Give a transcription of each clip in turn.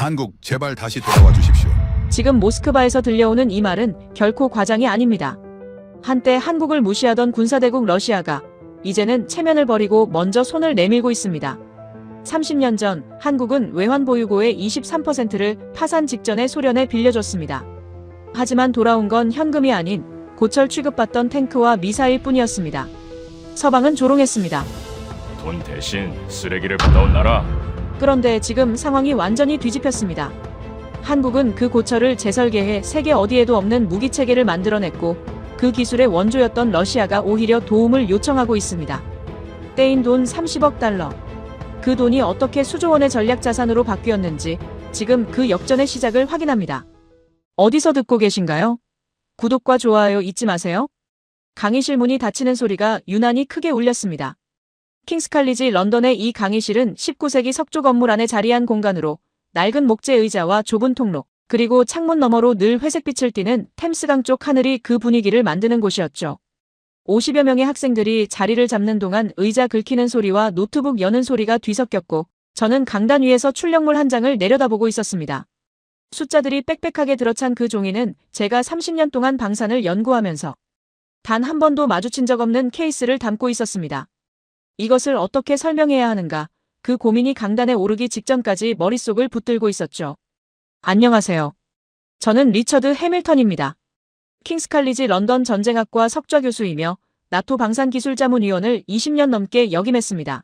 한국, 제발 다시 돌아와 주십시오. 지금 모스크바에서 들려오는 이 말은 결코 과장이 아닙니다. 한때 한국을 무시하던 군사대국 러시아가 이제는 체면을 버리고 먼저 손을 내밀고 있습니다. 30년 전 한국은 외환 보유고의 23%를 파산 직전에 소련에 빌려줬습니다. 하지만 돌아온 건 현금이 아닌 고철 취급받던 탱크와 미사일 뿐이었습니다. 서방은 조롱했습니다. 돈 대신 쓰레기를 받아온 나라. 그런데 지금 상황이 완전히 뒤집혔습니다. 한국은 그 고철을 재설계해 세계 어디에도 없는 무기체계를 만들어냈고 그 기술의 원조였던 러시아가 오히려 도움을 요청하고 있습니다. 떼인 돈 30억 달러. 그 돈이 어떻게 수조 원의 전략 자산으로 바뀌었는지 지금 그 역전의 시작을 확인합니다. 어디서 듣고 계신가요? 구독과 좋아요 잊지 마세요. 강의실 문이 닫히는 소리가 유난히 크게 울렸습니다. 킹스칼리지 런던의 이 강의실은 19세기 석조 건물 안에 자리한 공간으로 낡은 목재 의자와 좁은 통로, 그리고 창문 너머로 늘 회색빛을 띠는 템스강 쪽 하늘이 그 분위기를 만드는 곳이었죠. 50여 명의 학생들이 자리를 잡는 동안 의자 긁히는 소리와 노트북 여는 소리가 뒤섞였고 저는 강단 위에서 출력물 한 장을 내려다보고 있었습니다. 숫자들이 빽빽하게 들어찬 그 종이는 제가 30년 동안 방산을 연구하면서 단 한 번도 마주친 적 없는 케이스를 담고 있었습니다. 이것을 어떻게 설명해야 하는가, 그 고민이 강단에 오르기 직전까지 머릿속을 붙들고 있었죠. 안녕하세요. 저는 리처드 해밀턴입니다. 킹스칼리지 런던 전쟁학과 석좌 교수이며 나토 방산기술자문위원을 20년 넘게 역임했습니다.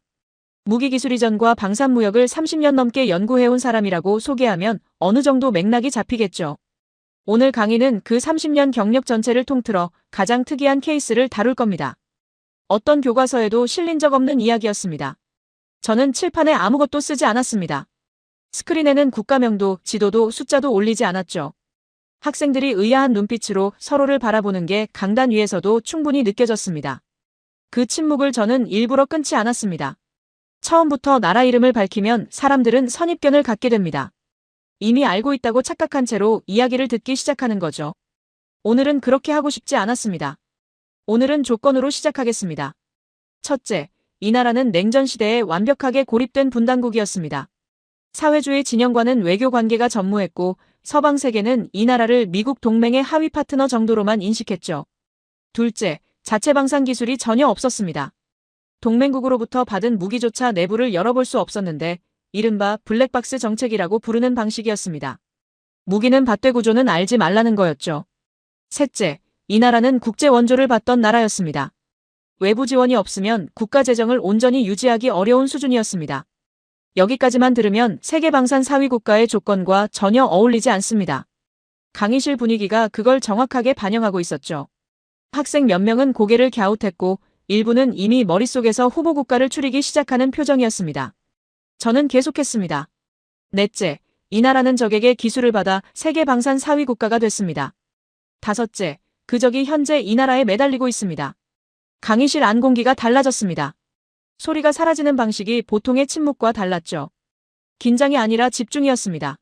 무기기술 이전과 방산무역을 30년 넘게 연구해온 사람이라고 소개하면 어느 정도 맥락이 잡히겠죠. 오늘 강의는 그 30년 경력 전체를 통틀어 가장 특이한 케이스를 다룰 겁니다. 어떤 교과서에도 실린 적 없는 이야기였습니다. 저는 칠판에 아무것도 쓰지 않았습니다. 스크린에는 국가명도, 지도도, 숫자도 올리지 않았죠. 학생들이 의아한 눈빛으로 서로를 바라보는 게 강단 위에서도 충분히 느껴졌습니다. 그 침묵을 저는 일부러 끊지 않았습니다. 처음부터 나라 이름을 밝히면 사람들은 선입견을 갖게 됩니다. 이미 알고 있다고 착각한 채로 이야기를 듣기 시작하는 거죠. 오늘은 그렇게 하고 싶지 않았습니다. 오늘은 조건으로 시작하겠습니다. 첫째, 이 나라는 냉전 시대에 완벽하게 고립된 분단국이었습니다. 사회주의 진영과는 외교 관계가 전무했고 서방 세계는 이 나라를 미국 동맹의 하위 파트너 정도로만 인식했죠. 둘째, 자체 방산 기술이 전혀 없었습니다. 동맹국으로부터 받은 무기조차 내부를 열어볼 수 없었는데 이른바 블랙박스 정책이라고 부르는 방식이었습니다. 무기는 밭되 구조는 알지 말라는 거였죠. 셋째, 이 나라는 국제 원조를 받던 나라였습니다. 외부 지원이 없으면 국가 재정을 온전히 유지하기 어려운 수준이었습니다. 여기까지만 들으면 세계 방산 4위 국가의 조건과 전혀 어울리지 않습니다. 강의실 분위기가 그걸 정확하게 반영하고 있었죠. 학생 몇 명은 고개를 갸웃했고 일부는 이미 머릿속에서 후보 국가를 추리기 시작하는 표정이었습니다. 저는 계속했습니다. 넷째, 이 나라는 적에게 기술을 받아 세계 방산 4위 국가가 됐습니다. 다섯째, 그 적이 현재 이 나라에 매달리고 있습니다. 강의실 안 공기가 달라졌습니다. 소리가 사라지는 방식이 보통의 침묵과 달랐죠. 긴장이 아니라 집중이었습니다.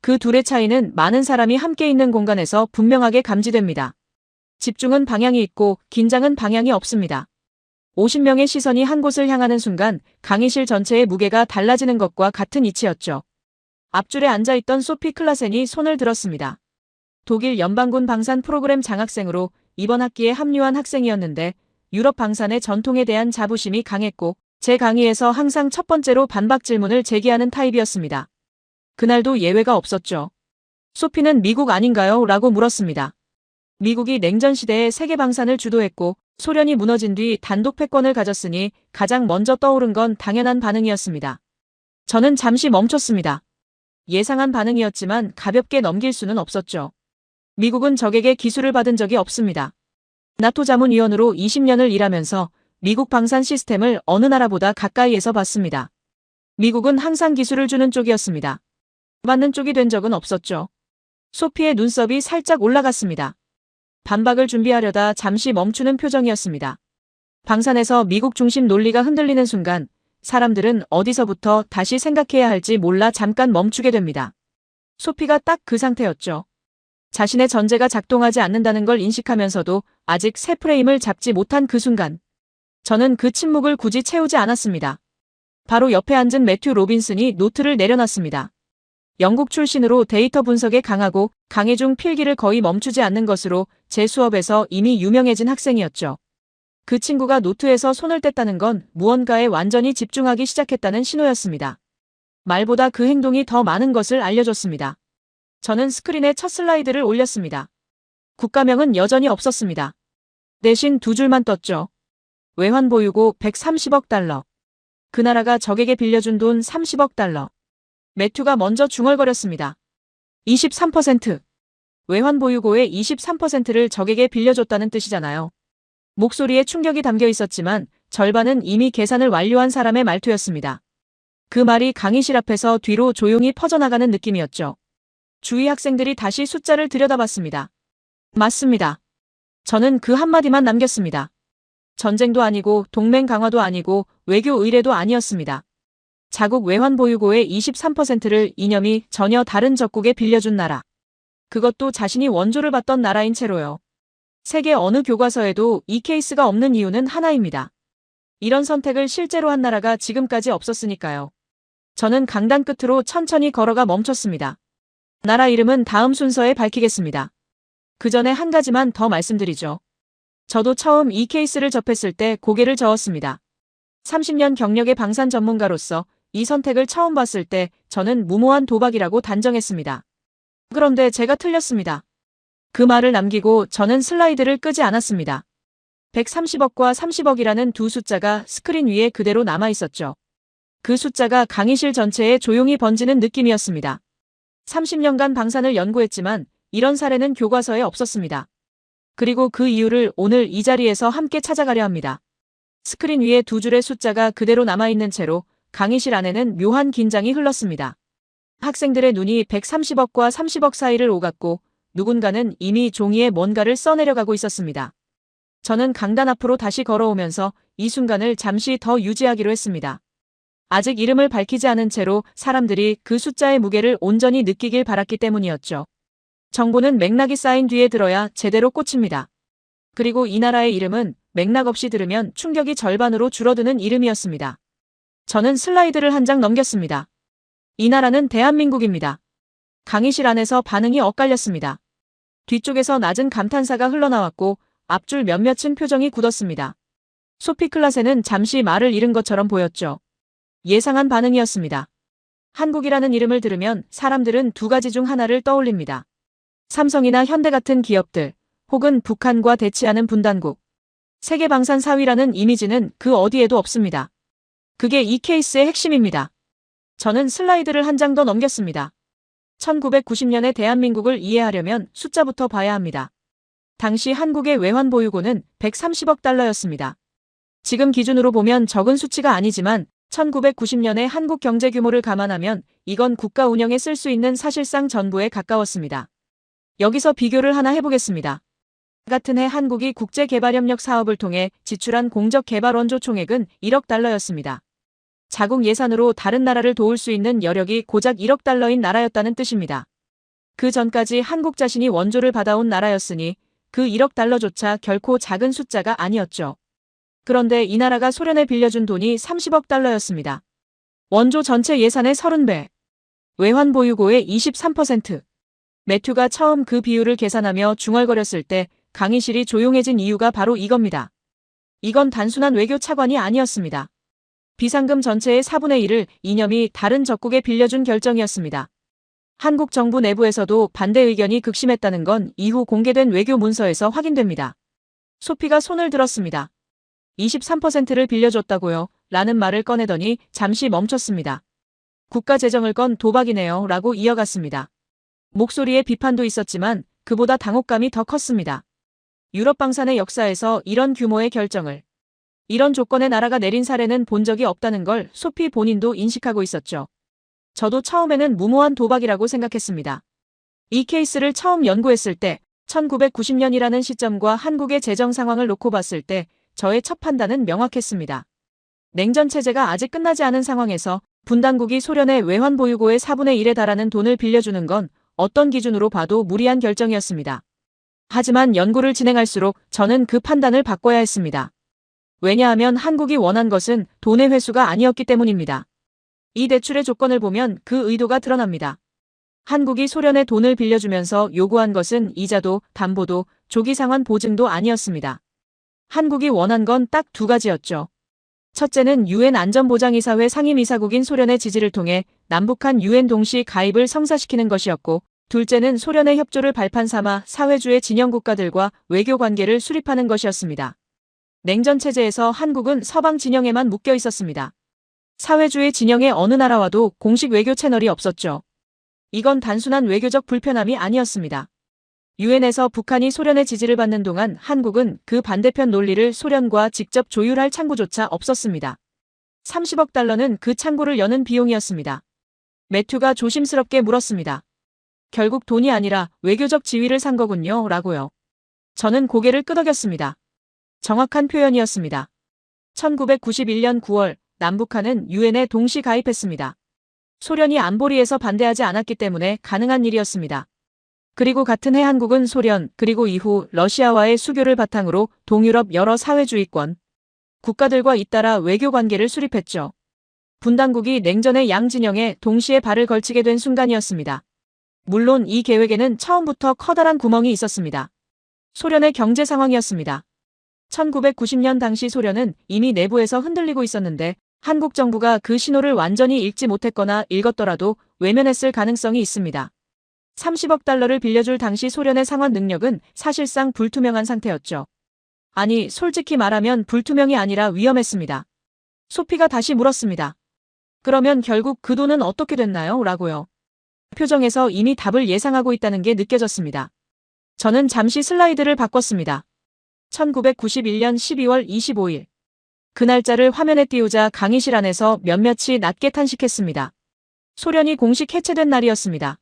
그 둘의 차이는 많은 사람이 함께 있는 공간에서 분명하게 감지됩니다. 집중은 방향이 있고 긴장은 방향이 없습니다. 50명의 시선이 한 곳을 향하는 순간 강의실 전체의 무게가 달라지는 것과 같은 이치였죠. 앞줄에 앉아있던 소피 클라센이 손을 들었습니다. 독일 연방군 방산 프로그램 장학생으로 이번 학기에 합류한 학생이었는데 유럽 방산의 전통에 대한 자부심이 강했고 제 강의에서 항상 첫 번째로 반박 질문을 제기하는 타입이었습니다. 그날도 예외가 없었죠. 소피는 미국 아닌가요? 라고 물었습니다. 미국이 냉전 시대에 세계 방산을 주도했고 소련이 무너진 뒤 단독 패권을 가졌으니 가장 먼저 떠오른 건 당연한 반응이었습니다. 저는 잠시 멈췄습니다. 예상한 반응이었지만 가볍게 넘길 수는 없었죠. 미국은 적에게 기술을 받은 적이 없습니다. 나토 자문위원으로 20년을 일하면서 미국 방산 시스템을 어느 나라보다 가까이에서 봤습니다. 미국은 항상 기술을 주는 쪽이었습니다. 받는 쪽이 된 적은 없었죠. 소피의 눈썹이 살짝 올라갔습니다. 반박을 준비하려다 잠시 멈추는 표정이었습니다. 방산에서 미국 중심 논리가 흔들리는 순간 사람들은 어디서부터 다시 생각해야 할지 몰라 잠깐 멈추게 됩니다. 소피가 딱 그 상태였죠. 자신의 전제가 작동하지 않는다는 걸 인식하면서도 아직 새 프레임을 잡지 못한 그 순간. 저는 그 침묵을 굳이 채우지 않았습니다. 바로 옆에 앉은 매튜 로빈슨이 노트를 내려놨습니다. 영국 출신으로 데이터 분석에 강하고 강의중 필기를 거의 멈추지 않는 것으로 제 수업에서 이미 유명해진 학생이었죠. 그 친구가 노트에서 손을 뗐다는 건 무언가에 완전히 집중하기 시작했다는 신호였습니다. 말보다 그 행동이 더 많은 것을 알려줬습니다. 저는 스크린에 첫 슬라이드를 올렸습니다. 국가명은 여전히 없었습니다. 대신 두 줄만 떴죠. 외환 보유고 130억 달러. 그 나라가 적에게 빌려준 돈 30억 달러. 매튜가 먼저 중얼거렸습니다. 23%. 외환 보유고의 23%를 적에게 빌려줬다는 뜻이잖아요. 목소리에 충격이 담겨 있었지만 절반은 이미 계산을 완료한 사람의 말투였습니다. 그 말이 강의실 앞에서 뒤로 조용히 퍼져나가는 느낌이었죠. 주위 학생들이 다시 숫자를 들여다봤습니다. 맞습니다. 저는 그 한마디만 남겼습니다. 전쟁도 아니고 동맹 강화도 아니고 외교 의례도 아니었습니다. 자국 외환 보유고의 23%를 이념이 전혀 다른 적국에 빌려준 나라. 그것도 자신이 원조를 받던 나라인 채로요. 세계 어느 교과서에도 이 케이스가 없는 이유는 하나입니다. 이런 선택을 실제로 한 나라가 지금까지 없었으니까요. 저는 강당 끝으로 천천히 걸어가 멈췄습니다. 나라 이름은 다음 순서에 밝히겠습니다. 그 전에 한 가지만 더 말씀드리죠. 저도 처음 이 케이스를 접했을 때 고개를 저었습니다. 30년 경력의 방산 전문가로서 이 선택을 처음 봤을 때 저는 무모한 도박이라고 단정했습니다. 그런데 제가 틀렸습니다. 그 말을 남기고 저는 슬라이드를 끄지 않았습니다. 130억과 30억이라는 두 숫자가 스크린 위에 그대로 남아 있었죠. 그 숫자가 강의실 전체에 조용히 번지는 느낌이었습니다. 30년간 방산을 연구했지만 이런 사례는 교과서에 없었습니다. 그리고 그 이유를 오늘 이 자리에서 함께 찾아가려 합니다. 스크린 위에 두 줄의 숫자가 그대로 남아있는 채로 강의실 안에는 묘한 긴장이 흘렀습니다. 학생들의 눈이 130억과 30억 사이를 오갔고 누군가는 이미 종이에 뭔가를 써내려가고 있었습니다. 저는 강단 앞으로 다시 걸어오면서 이 순간을 잠시 더 유지하기로 했습니다. 아직 이름을 밝히지 않은 채로 사람들이 그 숫자의 무게를 온전히 느끼길 바랐기 때문이었죠. 정보는 맥락이 쌓인 뒤에 들어야 제대로 꽂힙니다. 그리고 이 나라의 이름은 맥락 없이 들으면 충격이 절반으로 줄어드는 이름이었습니다. 저는 슬라이드를 한 장 넘겼습니다. 이 나라는 대한민국입니다. 강의실 안에서 반응이 엇갈렸습니다. 뒤쪽에서 낮은 감탄사가 흘러나왔고 앞줄 몇몇은 표정이 굳었습니다. 소피 클라세는 잠시 말을 잃은 것처럼 보였죠. 예상한 반응이었습니다. 한국이라는 이름을 들으면 사람들은 두 가지 중 하나를 떠올립니다. 삼성이나 현대 같은 기업들, 혹은 북한과 대치하는 분단국. 세계 방산 4위라는 이미지는 그 어디에도 없습니다. 그게 이 케이스의 핵심입니다. 저는 슬라이드를 한 장 더 넘겼습니다. 1990년의 대한민국을 이해하려면 숫자부터 봐야 합니다. 당시 한국의 외환 보유고는 130억 달러였습니다. 지금 기준으로 보면 적은 수치가 아니지만 1990년의 한국 경제 규모를 감안하면 이건 국가 운영에 쓸 수 있는 사실상 전부에 가까웠습니다. 여기서 비교를 하나 해보겠습니다. 같은 해 한국이 국제개발협력 사업을 통해 지출한 공적개발 원조 총액은 1억 달러였습니다. 자국 예산으로 다른 나라를 도울 수 있는 여력이 고작 1억 달러인 나라였다는 뜻입니다. 그 전까지 한국 자신이 원조를 받아온 나라였으니 그 1억 달러조차 결코 작은 숫자가 아니었죠. 그런데 이 나라가 소련에 빌려준 돈이 30억 달러였습니다. 원조 전체 예산의 30배. 외환 보유고의 23%. 매튜가 처음 그 비율을 계산하며 중얼거렸을 때 강의실이 조용해진 이유가 바로 이겁니다. 이건 단순한 외교 차관이 아니었습니다. 비상금 전체의 4분의 1을 이념이 다른 적국에 빌려준 결정이었습니다. 한국 정부 내부에서도 반대 의견이 극심했다는 건 이후 공개된 외교 문서에서 확인됩니다. 소피가 손을 들었습니다. 23%를 빌려줬다고요? 라는 말을 꺼내더니 잠시 멈췄습니다. 국가 재정을 건 도박이네요. 라고 이어갔습니다. 목소리에 비판도 있었지만 그보다 당혹감이 더 컸습니다. 유럽 방산의 역사에서 이런 규모의 결정을, 이런 조건의 나라가 내린 사례는 본 적이 없다는 걸 소피 본인도 인식하고 있었죠. 저도 처음에는 무모한 도박이라고 생각했습니다. 이 케이스를 처음 연구했을 때 1990년이라는 시점과 한국의 재정 상황을 놓고 봤을 때 저의 첫 판단은 명확했습니다. 냉전 체제가 아직 끝나지 않은 상황에서 분단국이 소련의 외환 보유고의 4분의 1에 달하는 돈을 빌려주는 건 어떤 기준으로 봐도 무리한 결정이었습니다. 하지만 연구를 진행할수록 저는 그 판단을 바꿔야 했습니다. 왜냐하면 한국이 원한 것은 돈의 회수가 아니었기 때문입니다. 이 대출의 조건을 보면 그 의도가 드러납니다. 한국이 소련에 돈을 빌려주면서 요구한 것은 이자도 담보도 조기 상환 보증도 아니었습니다. 한국이 원한 건 딱 두 가지였죠. 첫째는 유엔 안전보장이사회 상임이사국인 소련의 지지를 통해 남북한 유엔 동시 가입을 성사시키는 것이었고, 둘째는 소련의 협조를 발판 삼아 사회주의 진영 국가들과 외교 관계를 수립하는 것이었습니다. 냉전 체제에서 한국은 서방 진영에만 묶여 있었습니다. 사회주의 진영의 어느 나라와도 공식 외교 채널이 없었죠. 이건 단순한 외교적 불편함이 아니었습니다. 유엔에서 북한이 소련의 지지를 받는 동안 한국은 그 반대편 논리를 소련과 직접 조율할 창구조차 없었습니다. 30억 달러는 그 창구를 여는 비용이었습니다. 매튜가 조심스럽게 물었습니다. 결국 돈이 아니라 외교적 지위를 산 거군요, 라고요. 저는 고개를 끄덕였습니다. 정확한 표현이었습니다. 1991년 9월 남북한은 유엔에 동시 가입했습니다. 소련이 안보리에서 반대하지 않았기 때문에 가능한 일이었습니다. 그리고 같은 해 한국은 소련, 그리고 이후 러시아와의 수교를 바탕으로 동유럽 여러 사회주의권 국가들과 잇따라 외교 관계를 수립했죠. 분당국이 냉전의 양 진영에 동시에 발을 걸치게 된 순간이었습니다. 물론 이 계획에는 처음부터 커다란 구멍이 있었습니다. 소련의 경제 상황이었습니다. 1990년 당시 소련은 이미 내부에서 흔들리고 있었는데 한국 정부가 그 신호를 완전히 읽지 못했거나 읽었더라도 외면했을 가능성이 있습니다. 30억 달러를 빌려줄 당시 소련의 상환 능력은 사실상 불투명한 상태였죠. 아니, 솔직히 말하면 불투명이 아니라 위험했습니다. 소피가 다시 물었습니다. 그러면 결국 그 돈은 어떻게 됐나요? 라고요. 표정에서 이미 답을 예상하고 있다는 게 느껴졌습니다. 저는 잠시 슬라이드를 바꿨습니다. 1991년 12월 25일. 그 날짜를 화면에 띄우자 강의실 안에서 몇몇이 낮게 탄식했습니다. 소련이 공식 해체된 날이었습니다.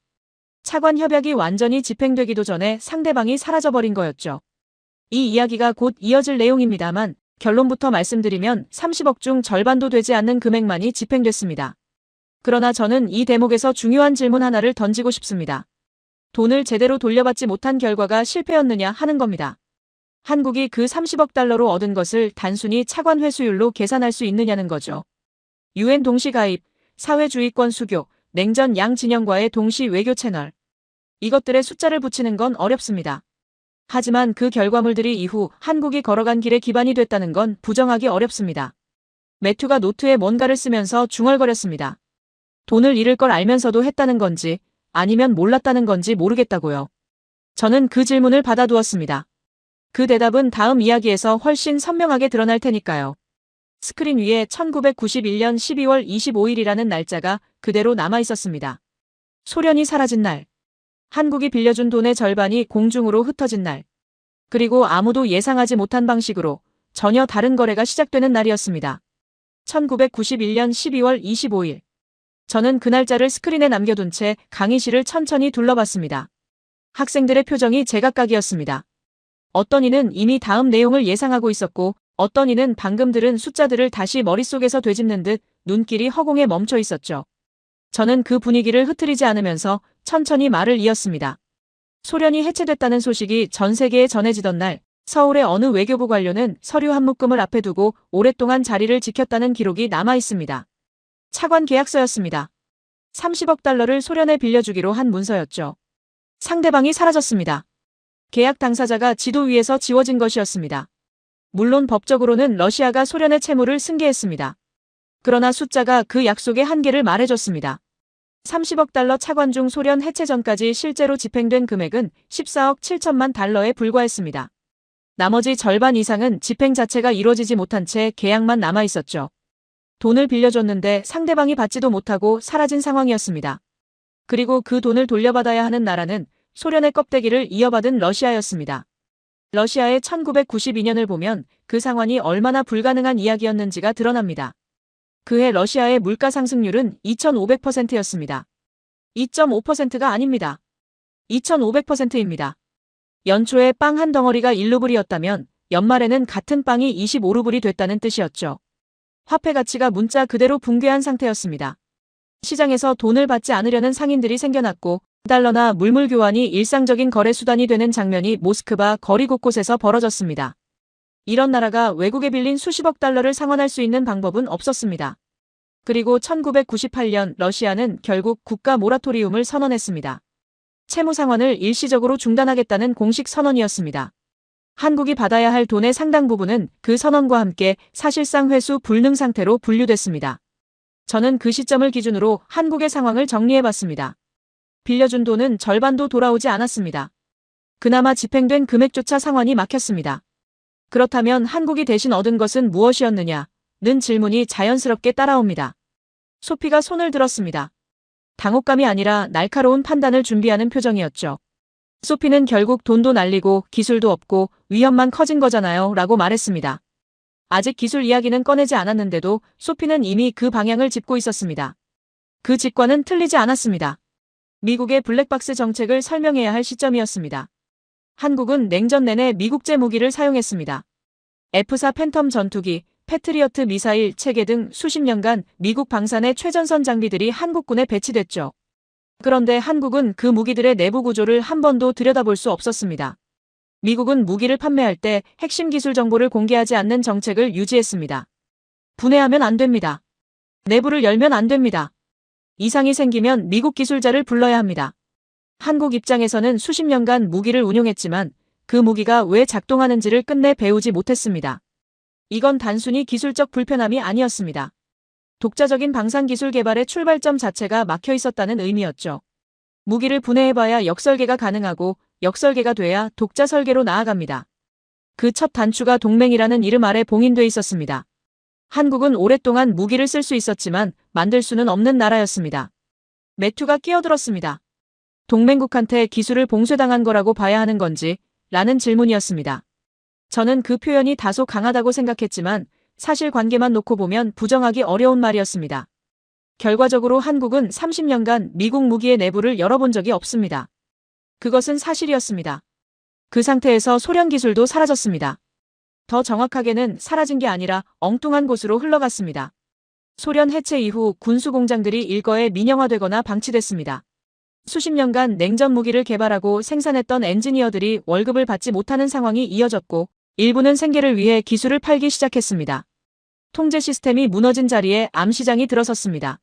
차관 협약이 완전히 집행되기도 전에 상대방이 사라져버린 거였죠. 이 이야기가 곧 이어질 내용입니다만 결론부터 말씀드리면 30억 중 절반도 되지 않는 금액만이 집행됐습니다. 그러나 저는 이 대목에서 중요한 질문 하나를 던지고 싶습니다. 돈을 제대로 돌려받지 못한 결과가 실패였느냐 하는 겁니다. 한국이 그 30억 달러로 얻은 것을 단순히 차관 회수율로 계산할 수 있느냐는 거죠. 유엔 동시 가입, 사회주의권 수교, 냉전 양 진영과의 동시 외교 채널. 이것들의 숫자를 붙이는 건 어렵습니다. 하지만 그 결과물들이 이후 한국이 걸어간 길의 기반이 됐다는 건 부정하기 어렵습니다. 매튜가 노트에 뭔가를 쓰면서 중얼거렸습니다. 돈을 잃을 걸 알면서도 했다는 건지 아니면 몰랐다는 건지 모르겠다고요. 저는 그 질문을 받아두었습니다. 그 대답은 다음 이야기에서 훨씬 선명하게 드러날 테니까요. 스크린 위에 1991년 12월 25일이라는 날짜가 그대로 남아 있었습니다. 소련이 사라진 날. 한국이 빌려준 돈의 절반이 공중으로 흩어진 날. 그리고 아무도 예상하지 못한 방식으로 전혀 다른 거래가 시작되는 날이었습니다. 1991년 12월 25일. 저는 그 날짜를 스크린에 남겨둔 채 강의실을 천천히 둘러봤습니다. 학생들의 표정이 제각각이었습니다. 어떤 이는 이미 다음 내용을 예상하고 있었고 어떤 이는 방금 들은 숫자들을 다시 머릿속에서 되짚는 듯 눈길이 허공에 멈춰 있었죠. 저는 그 분위기를 흐트리지 않으면서 천천히 말을 이었습니다. 소련이 해체됐다는 소식이 전 세계에 전해지던 날 서울의 어느 외교부 관료는 서류 한 묶음을 앞에 두고 오랫동안 자리를 지켰다는 기록이 남아 있습니다. 차관 계약서였습니다. 30억 달러를 소련에 빌려주기로 한 문서였죠. 상대방이 사라졌습니다. 계약 당사자가 지도 위에서 지워진 것이었습니다. 물론 법적으로는 러시아가 소련의 채무를 승계했습니다. 그러나 숫자가 그 약속의 한계를 말해줬습니다. 30억 달러 차관 중 소련 해체 전까지 실제로 집행된 금액은 14억 7천만 달러에 불과했습니다. 나머지 절반 이상은 집행 자체가 이루어지지 못한 채 계약만 남아 있었죠. 돈을 빌려줬는데 상대방이 받지도 못하고 사라진 상황이었습니다. 그리고 그 돈을 돌려받아야 하는 나라는 소련의 껍데기를 이어받은 러시아였습니다. 러시아의 1992년을 보면 그 상황이 얼마나 불가능한 이야기였는지가 드러납니다. 그해 러시아의 물가 상승률은 2500%였습니다. 2.5%가 아닙니다. 2500%입니다. 연초에 빵 한 덩어리가 1루블이었다면 연말에는 같은 빵이 25루블이 됐다는 뜻이었죠. 화폐 가치가 문자 그대로 붕괴한 상태였습니다. 시장에서 돈을 받지 않으려는 상인들이 생겨났고 달러나 물물 교환이 일상적인 거래 수단이 되는 장면이 모스크바 거리 곳곳에서 벌어졌습니다. 이런 나라가 외국에 빌린 수십억 달러를 상환할 수 있는 방법은 없었습니다. 그리고 1998년 러시아는 결국 국가 모라토리움을 선언했습니다. 채무 상환을 일시적으로 중단하겠다는 공식 선언이었습니다. 한국이 받아야 할 돈의 상당 부분은 그 선언과 함께 사실상 회수 불능 상태로 분류됐습니다. 저는 그 시점을 기준으로 한국의 상황을 정리해봤습니다. 빌려준 돈은 절반도 돌아오지 않았습니다. 그나마 집행된 금액조차 상환이 막혔습니다. 그렇다면 한국이 대신 얻은 것은 무엇이었느냐는 질문이 자연스럽게 따라옵니다. 소피가 손을 들었습니다. 당혹감이 아니라 날카로운 판단을 준비하는 표정이었죠. 소피는 결국 돈도 날리고 기술도 없고 위험만 커진 거잖아요 라고 말했습니다. 아직 기술 이야기는 꺼내지 않았는데도 소피는 이미 그 방향을 짚고 있었습니다. 그 직관은 틀리지 않았습니다. 미국의 블랙박스 정책을 설명해야 할 시점이었습니다. 한국은 냉전 내내 미국제 무기를 사용했습니다. F-4 팬텀 전투기, 패트리어트 미사일 체계 등 수십 년간 미국 방산의 최전선 장비들이 한국군에 배치됐죠. 그런데 한국은 그 무기들의 내부 구조를 한 번도 들여다볼 수 없었습니다. 미국은 무기를 판매할 때 핵심 기술 정보를 공개하지 않는 정책을 유지했습니다. 분해하면 안 됩니다. 내부를 열면 안 됩니다. 이상이 생기면 미국 기술자를 불러야 합니다. 한국 입장에서는 수십 년간 무기를 운용했지만 그 무기가 왜 작동하는지를 끝내 배우지 못했습니다. 이건 단순히 기술적 불편함이 아니었습니다. 독자적인 방산 기술 개발의 출발점 자체가 막혀 있었다는 의미였죠. 무기를 분해해봐야 역설계가 가능하고 역설계가 돼야 독자 설계로 나아갑니다. 그 첫 단추가 동맹이라는 이름 아래 봉인돼 있었습니다. 한국은 오랫동안 무기를 쓸 수 있었지만 만들 수는 없는 나라였습니다. 매튜가 끼어들었습니다. 동맹국한테 기술을 봉쇄당한 거라고 봐야 하는 건지? 라는 질문이었습니다. 저는 그 표현이 다소 강하다고 생각했지만 사실관계만 놓고 보면 부정하기 어려운 말이었습니다. 결과적으로 한국은 30년간 미국 무기의 내부를 열어본 적이 없습니다. 그것은 사실이었습니다. 그 상태에서 소련 기술도 사라졌습니다. 더 정확하게는 사라진 게 아니라 엉뚱한 곳으로 흘러갔습니다. 소련 해체 이후 군수 공장들이 일거에 민영화되거나 방치됐습니다. 수십 년간 냉전 무기를 개발하고 생산했던 엔지니어들이 월급을 받지 못하는 상황이 이어졌고 일부는 생계를 위해 기술을 팔기 시작했습니다. 통제 시스템이 무너진 자리에 암시장이 들어섰습니다.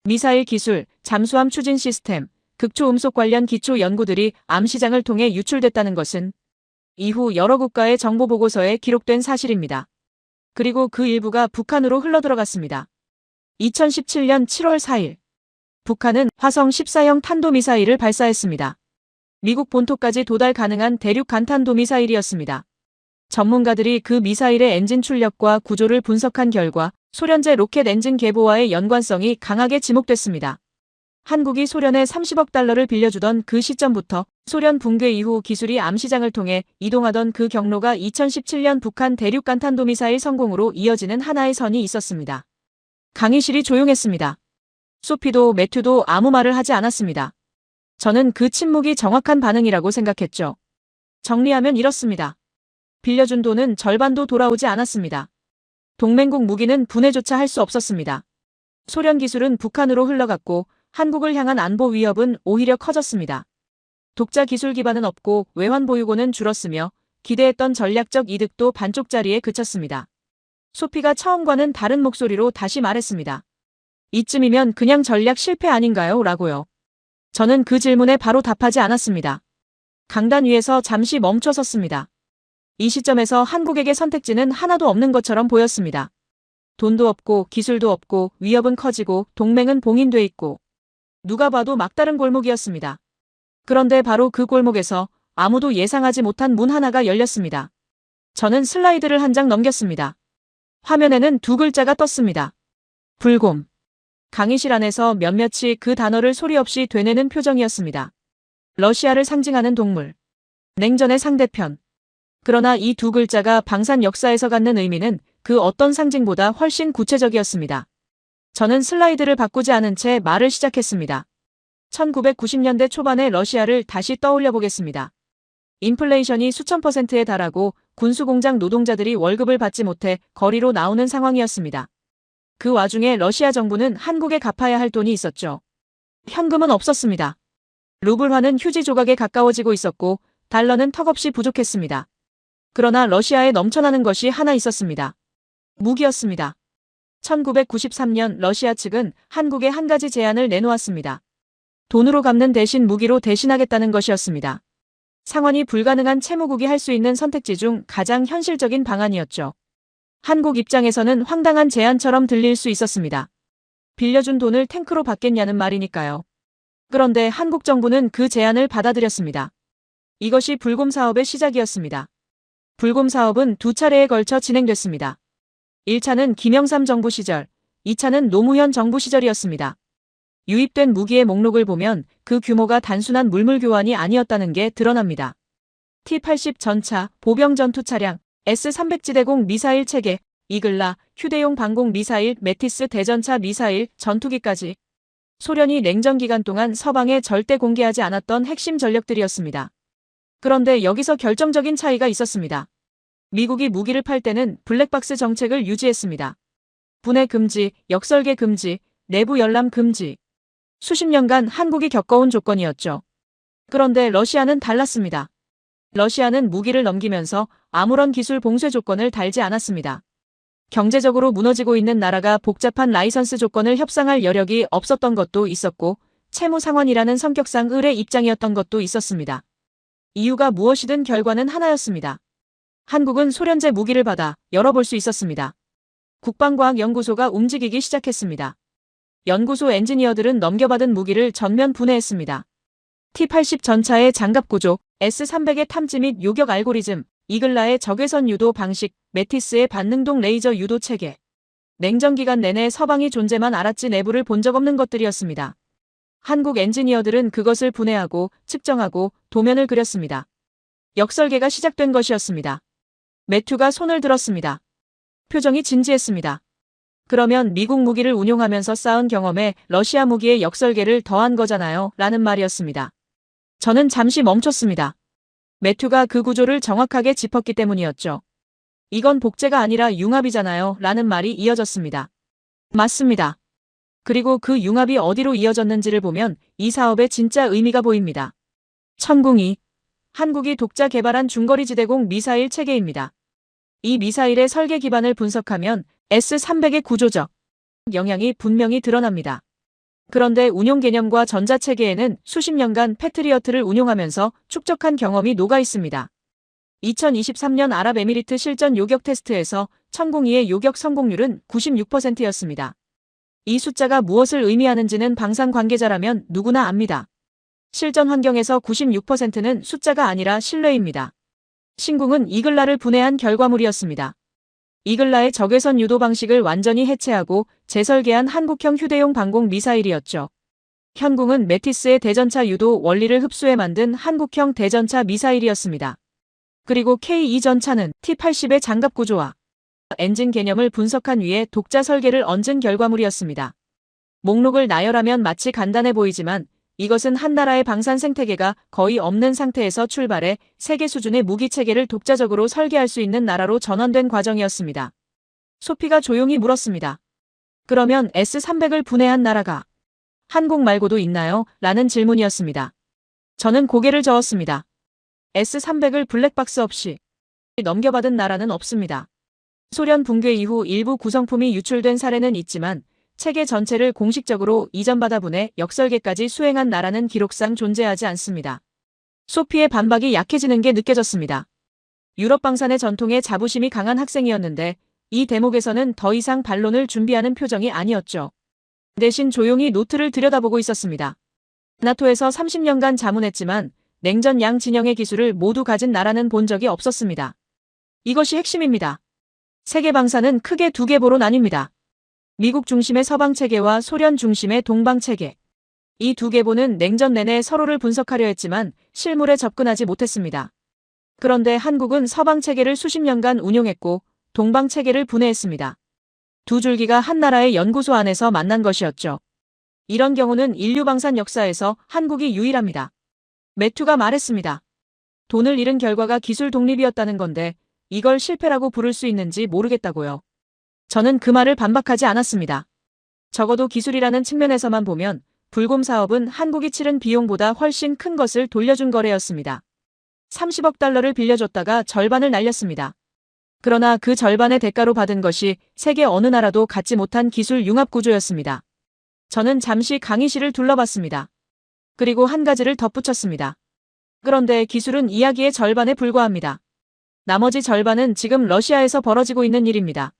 미사일 기술, 잠수함 추진 시스템, 극초음속 관련 기초 연구들이 암시장을 통해 유출됐다는 것은 이후 여러 국가의 정보 보고서에 기록된 사실입니다. 그리고 그 일부가 북한으로 흘러들어갔습니다. 2017년 7월 4일 북한은 화성 14형 탄도미사일을 발사했습니다. 미국 본토까지 도달 가능한 대륙 간탄도 미사일이었습니다. 전문가들이 그 미사일의 엔진 출력과 구조를 분석한 결과 소련제 로켓 엔진 계보와의 연관성이 강하게 지목됐습니다. 한국이 소련에 30억 달러를 빌려주던 그 시점부터 소련 붕괴 이후 기술이 암시장을 통해 이동하던 그 경로가 2017년 북한 대륙 간탄도 미사일 성공으로 이어지는 하나의 선이 있었습니다. 강의실이 조용했습니다. 소피도 매튜도 아무 말을 하지 않았습니다. 저는 그 침묵이 정확한 반응이라고 생각했죠. 정리하면 이렇습니다. 빌려준 돈은 절반도 돌아오지 않았습니다. 동맹국 무기는 분해조차 할 수 없었습니다. 소련 기술은 북한으로 흘러갔고 한국을 향한 안보 위협은 오히려 커졌습니다. 독자 기술 기반은 없고 외환 보유고는 줄었으며 기대했던 전략적 이득도 반쪽짜리에 그쳤습니다. 소피가 처음과는 다른 목소리로 다시 말했습니다. 이쯤이면 그냥 전략 실패 아닌가요? 라고요. 저는 그 질문에 바로 답하지 않았습니다. 강단 위에서 잠시 멈춰 섰습니다. 이 시점에서 한국에게 선택지는 하나도 없는 것처럼 보였습니다. 돈도 없고 기술도 없고 위협은 커지고 동맹은 봉인돼 있고 누가 봐도 막다른 골목이었습니다. 그런데 바로 그 골목에서 아무도 예상하지 못한 문 하나가 열렸습니다. 저는 슬라이드를 한 장 넘겼습니다. 화면에는 두 글자가 떴습니다. 불곰. 강의실 안에서 몇몇이 그 단어를 소리 없이 되뇌는 표정이었습니다. 러시아를 상징하는 동물. 냉전의 상대편. 그러나 이 두 글자가 방산 역사에서 갖는 의미는 그 어떤 상징보다 훨씬 구체적이었습니다. 저는 슬라이드를 바꾸지 않은 채 말을 시작했습니다. 1990년대 초반의 러시아를 다시 떠올려 보겠습니다. 인플레이션이 수천 %에 달하고 군수공장 노동자들이 월급을 받지 못해 거리로 나오는 상황이었습니다. 그 와중에 러시아 정부는 한국에 갚아야 할 돈이 있었죠. 현금은 없었습니다. 루블화는 휴지 조각에 가까워지고 있었고 달러는 턱없이 부족했습니다. 그러나 러시아에 넘쳐나는 것이 하나 있었습니다. 무기였습니다. 1993년 러시아 측은 한국에 한 가지 제안을 내놓았습니다. 돈으로 갚는 대신 무기로 대신하겠다는 것이었습니다. 상환이 불가능한 채무국이 할 수 있는 선택지 중 가장 현실적인 방안이었죠. 한국 입장에서는 황당한 제안처럼 들릴 수 있었습니다. 빌려준 돈을 탱크로 받겠냐는 말이니까요. 그런데 한국 정부는 그 제안을 받아들였습니다. 이것이 불곰 사업의 시작이었습니다. 불곰 사업은 두 차례에 걸쳐 진행됐습니다. 1차는 김영삼 정부 시절, 2차는 노무현 정부 시절이었습니다. 유입된 무기의 목록을 보면 그 규모가 단순한 물물 교환이 아니었다는 게 드러납니다. T-80 전차, 보병 전투 차량, S-300지대공 미사일 체계, 이글라, 휴대용 방공 미사일, 메티스 대전차 미사일, 전투기까지. 소련이 냉전 기간 동안 서방에 절대 공개하지 않았던 핵심 전력들이었습니다. 그런데 여기서 결정적인 차이가 있었습니다. 미국이 무기를 팔 때는 블랙박스 정책을 유지했습니다. 분해 금지, 역설계 금지, 내부 열람 금지. 수십 년간 한국이 겪어온 조건이었죠. 그런데 러시아는 달랐습니다. 러시아는 무기를 넘기면서 아무런 기술 봉쇄 조건을 달지 않았습니다. 경제적으로 무너지고 있는 나라가 복잡한 라이선스 조건을 협상할 여력이 없었던 것도 있었고, 채무 상환이라는 성격상 을의 입장이었던 것도 있었습니다. 이유가 무엇이든 결과는 하나였습니다. 한국은 소련제 무기를 받아 열어볼 수 있었습니다. 국방과학연구소가 움직이기 시작했습니다. 연구소 엔지니어들은 넘겨받은 무기를 전면 분해했습니다. T-80 전차의 장갑구조, S-300의 탐지 및 요격 알고리즘, 이글라의 적외선 유도 방식, 메티스의 반능동 레이저 유도 체계. 냉전 기간 내내 서방이 존재만 알았지 내부를 본 적 없는 것들이었습니다. 한국 엔지니어들은 그것을 분해하고 측정하고 도면을 그렸습니다. 역설계가 시작된 것이었습니다. 매튜가 손을 들었습니다. 표정이 진지했습니다. 그러면 미국 무기를 운용하면서 쌓은 경험에 러시아 무기의 역설계를 더한 거잖아요. 라는 말이었습니다. 저는 잠시 멈췄습니다. 매튜가 그 구조를 정확하게 짚었기 때문이었죠. 이건 복제가 아니라 융합이잖아요. 라는 말이 이어졌습니다. 맞습니다. 그리고 그 융합이 어디로 이어졌는지를 보면 이 사업의 진짜 의미가 보입니다. 천궁이 한국이 독자 개발한 중거리 지대공 미사일 체계입니다. 이 미사일의 설계 기반을 분석하면 S-300의 구조적 영향이 분명히 드러납니다. 그런데 운용 개념과 전자체계에는 수십 년간 패트리어트를 운용하면서 축적한 경험이 녹아 있습니다. 2023년 아랍에미리트 실전 요격 테스트에서 천궁이의 요격 성공률은 96%였습니다. 이 숫자가 무엇을 의미하는지는 방산 관계자라면 누구나 압니다. 실전 환경에서 96%는 숫자가 아니라 신뢰입니다. 신궁은 이글라를 분해한 결과물이었습니다. 이글라의 적외선 유도 방식을 완전히 해체하고 재설계한 한국형 휴대용 방공 미사일이었죠. 현궁은 메티스의 대전차 유도 원리를 흡수해 만든 한국형 대전차 미사일이었습니다. 그리고 K2 전차는 T-80의 장갑 구조와 엔진 개념을 분석한 위에 독자 설계를 얹은 결과물이었습니다. 목록을 나열하면 마치 간단해 보이지만 이것은 한 나라의 방산 생태계가 거의 없는 상태에서 출발해 세계 수준의 무기 체계를 독자적으로 설계할 수 있는 나라로 전환된 과정이었습니다. 소피가 조용히 물었습니다. 그러면 S-300을 분해한 나라가 한국 말고도 있나요? 라는 질문이었습니다. 저는 고개를 저었습니다. S-300을 블랙박스 없이 넘겨받은 나라는 없습니다. 소련 붕괴 이후 일부 구성품이 유출된 사례는 있지만 체계 전체를 공식적으로 이전받아 분해 역설계까지 수행한 나라는 기록상 존재하지 않습니다. 소피의 반박이 약해지는 게 느껴졌습니다. 유럽 방산의 전통에 자부심이 강한 학생이었는데 이 대목에서는 더 이상 반론을 준비하는 표정이 아니었죠. 대신 조용히 노트를 들여다보고 있었습니다. 나토에서 30년간 자문했지만 냉전 양 진영의 기술을 모두 가진 나라는 본 적이 없었습니다. 이것이 핵심입니다. 세계 방산은 크게 두 계보로 나뉩니다. 미국 중심의 서방 체계와 소련 중심의 동방 체계. 이 두 계보는 냉전 내내 서로를 분석하려 했지만 실물에 접근하지 못했습니다. 그런데 한국은 서방 체계를 수십 년간 운용했고 동방 체계를 분해했습니다. 두 줄기가 한 나라의 연구소 안에서 만난 것이었죠. 이런 경우는 인류 방산 역사에서 한국이 유일합니다. 매튜가 말했습니다. 돈을 잃은 결과가 기술 독립이었다는 건데 이걸 실패라고 부를 수 있는지 모르겠다고요. 저는 그 말을 반박하지 않았습니다. 적어도 기술이라는 측면에서만 보면 불곰 사업은 한국이 치른 비용보다 훨씬 큰 것을 돌려준 거래였습억 달러를 빌려줬다가 절반을 날렸습니다. 그러나 그 절반의 대가로 받은 것이 세계 어느 나라도 갖지 못한 기술 융합 구조였습니다. 저는 잠시 강의실을 둘러봤습니다. 그리고 한 가지를 덧붙였습니다. 그런데 기술은 이야기의 절반에 불과합니다. 나머지 절반은 지금 러시아에서 벌어지고 있는 일입니다.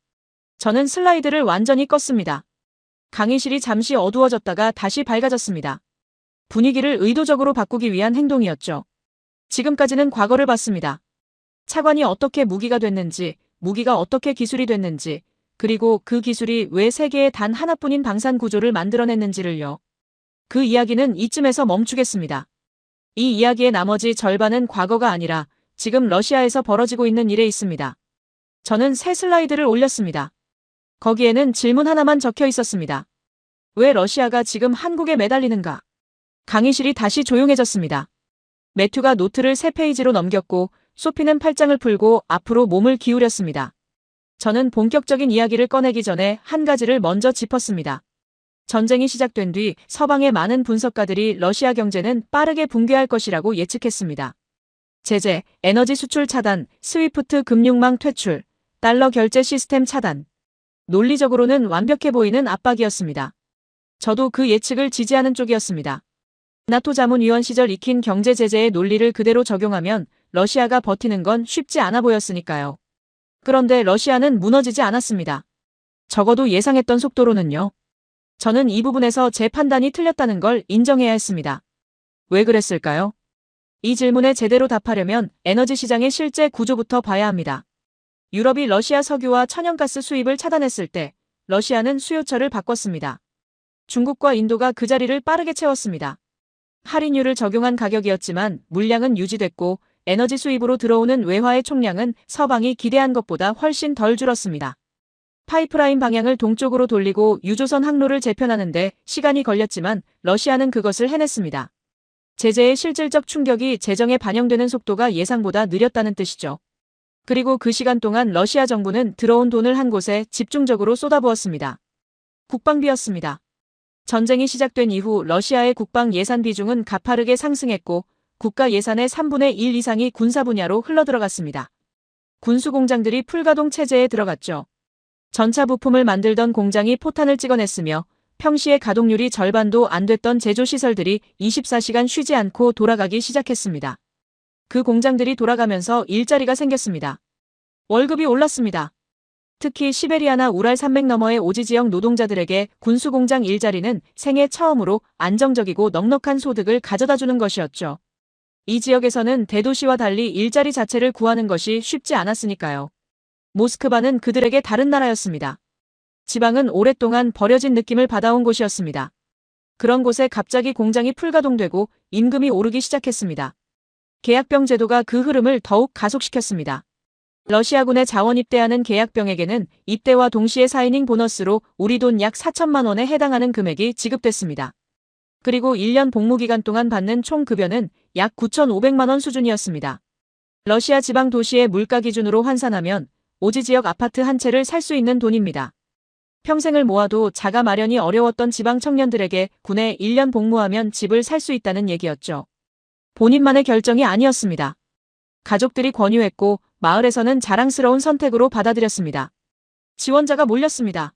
저는 슬라이드를 완전히 껐습니다. 강의실이 잠시 어두워졌다가 다시 밝아졌습니다. 분위기를 의도적으로 바꾸기 위한 행동이었죠. 지금까지는 과거를 봤습니다. 차관이 어떻게 무기가 됐는지, 무기가 어떻게 기술이 됐는지, 그리고 그 기술이 왜 세계에 단 하나뿐인 방산 구조를 만들어냈는지를요. 그 이야기는 이쯤에서 멈추겠습니다. 이 이야기의 나머지 절반은 과거가 아니라 지금 러시아에서 벌어지고 있는 일에 있습니다. 저는 새 슬라이드를 올렸습니다. 거기에는 질문 하나만 적혀 있었습니다. 왜 러시아가 지금 한국에 매달리는가? 강의실이 다시 조용해졌습니다. 매튜가 노트를 새 페이지로 넘겼고 소피는 팔짱을 풀고 앞으로 몸을 기울였습니다. 저는 본격적인 이야기를 꺼내기 전에 한 가지를 먼저 짚었습니다. 전쟁이 시작된 뒤 서방의 많은 분석가들이 러시아 경제는 빠르게 붕괴할 것이라고 예측했습니다. 제재, 에너지 수출 차단, 스위프트 금융망 퇴출, 달러 결제 시스템 차단. 논리적으로는 완벽해 보이는 압박이었습니다. 저도 그 예측을 지지하는 쪽이었습니다. 나토 자문위원 시절 익힌 경제 제재의 논리를 그대로 적용하면 러시아가 버티는 건 쉽지 않아 보였으니까요. 그런데 러시아는 무너지지 않았습니다. 적어도 예상했던 속도로는요. 저는 이 부분에서 제 판단이 틀렸다는 걸 인정해야 했습니다. 왜 그랬을까요? 이 질문에 제대로 답하려면 에너지 시장의 실제 구조부터 봐야 합니다. 유럽이 러시아 석유와 천연가스 수입을 차단했을 때 러시아는 수요처를 바꿨습니다. 중국과 인도가 그 자리를 빠르게 채웠습니다. 할인율을 적용한 가격이었지만 물량은 유지됐고 에너지 수입으로 들어오는 외화의 총량은 서방이 기대한 것보다 훨씬 덜 줄었습니다. 파이프라인 방향을 동쪽으로 돌리고 유조선 항로를 재편하는데 시간이 걸렸지만 러시아는 그것을 해냈습니다. 제재의 실질적 충격이 재정에 반영되는 속도가 예상보다 느렸다는 뜻이죠. 그리고 그 시간 동안 러시아 정부는 들어온 돈을 한 곳에 집중적으로 쏟아부었습니다. 국방비였습니다. 전쟁이 시작된 이후 러시아의 국방 예산 비중은 가파르게 상승했고 국가 예산의 3분의 1 이상이 군사 분야로 흘러들어갔습니다. 군수 공장들이 풀가동 체제에 들어갔죠. 전차 부품을 만들던 공장이 포탄을 찍어냈으며 평시에 가동률이 절반도 안 됐던 제조시설들이 24시간 쉬지 않고 돌아가기 시작했습니다. 그 공장들이 돌아가면서 일자리가 생겼습니다. 월급이 올랐습니다. 특히 시베리아나 우랄 산맥 너머의 오지 지역 노동자들에게 군수공장 일자리는 생애 처음으로 안정적이고 넉넉한 소득을 가져다주는 것이었죠. 이 지역에서는 대도시와 달리 일자리 자체를 구하는 것이 쉽지 않았으니까요. 모스크바는 그들에게 다른 나라였습니다. 지방은 오랫동안 버려진 느낌을 받아온 곳이었습니다. 그런 곳에 갑자기 공장이 풀가동되고 임금이 오르기 시작했습니다. 계약병 제도가 그 흐름을 더욱 가속시켰습니다. 러시아군에 자원 입대하는 계약병에게는 입대와 동시에 사이닝 보너스로 우리 돈 약 4천만 원에 해당하는 금액이 지급됐습니다. 그리고 1년 복무 기간 동안 받는 총 급여는 약 9,500만 원 수준이었습니다. 러시아 지방 도시의 물가 기준으로 환산하면 오지 지역 아파트 한 채를 살 수 있는 돈입니다. 평생을 모아도 자가 마련이 어려웠던 지방 청년들에게 군에 1년 복무하면 집을 살 수 있다는 얘기였죠. 본인만의 결정이 아니었습니다. 가족들이 권유했고 마을에서는 자랑스러운 선택으로 받아들였습니다. 지원자가 몰렸습니다.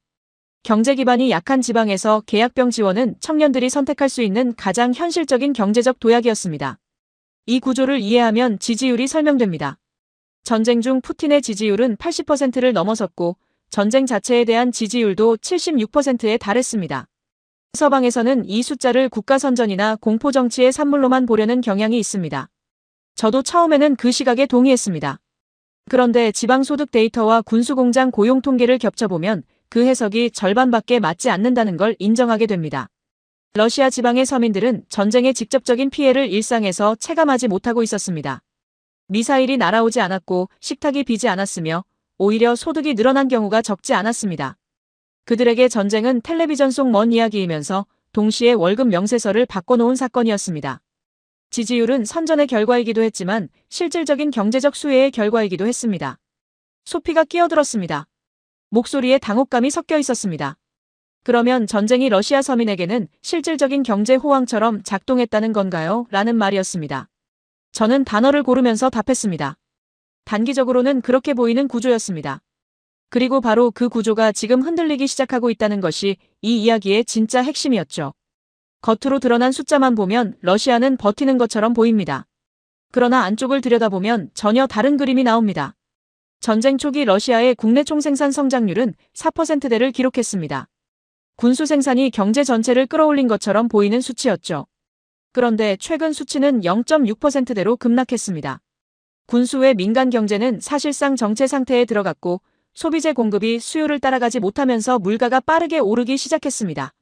경제 기반이 약한 지방에서 계약병 지원은 청년들이 선택할 수 있는 가장 현실적인 경제적 도약이었습니다. 이 구조를 이해하면 지지율이 설명됩니다. 전쟁 중 푸틴의 지지율은 80%를 넘어섰고 전쟁 자체에 대한 지지율도 76%에 달했습니다. 서방에서는 이 숫자를 국가선전이나 공포정치의 산물로만 보려는 경향이 있습니다. 저도 처음에는 그 시각에 동의했습니다. 그런데 지방소득 데이터와 군수공장 고용 통계를 겹쳐보면 그 해석이 절반밖에 맞지 않는다는 걸 인정하게 됩니다. 러시아 지방의 서민들은 전쟁의 직접적인 피해를 일상에서 체감하지 못하고 있었습니다. 미사일이 날아오지 않았고 식탁이 비지 않았으며 오히려 소득이 늘어난 경우가 적지 않았습니다. 그들에게 전쟁은 텔레비전 속 먼 이야기이면서 동시에 월급 명세서를 바꿔놓은 사건이었습니다. 지지율은 선전의 결과이기도 했지만 실질적인 경제적 수혜의 결과이기도 했습니다. 소피가 끼어들었습니다. 목소리에 당혹감이 섞여 있었습니다. 그러면 전쟁이 러시아 서민에게는 실질적인 경제 호황처럼 작동했다는 건가요? 라는 말이었습니다. 저는 단어를 고르면서 답했습니다. 단기적으로는 그렇게 보이는 구조였습니다. 그리고 바로 그 구조가 지금 흔들리기 시작하고 있다는 것이 이 이야기의 진짜 핵심이었죠. 겉으로 드러난 숫자만 보면 러시아는 버티는 것처럼 보입니다. 그러나 안쪽을 들여다보면 전혀 다른 그림이 나옵니다. 전쟁 초기 러시아의 국내 총생산 성장률은 4%대를 기록했습니다. 군수 생산이 경제 전체를 끌어올린 것처럼 보이는 수치였죠. 그런데 최근 수치는 0.6%대로 급락했습니다. 군수 외 민간 경제는 사실상 정체 상태에 들어갔고 소비재 공급이 수요를 따라가지 못하면서 물가가 빠르게 오르기 시작했습니다.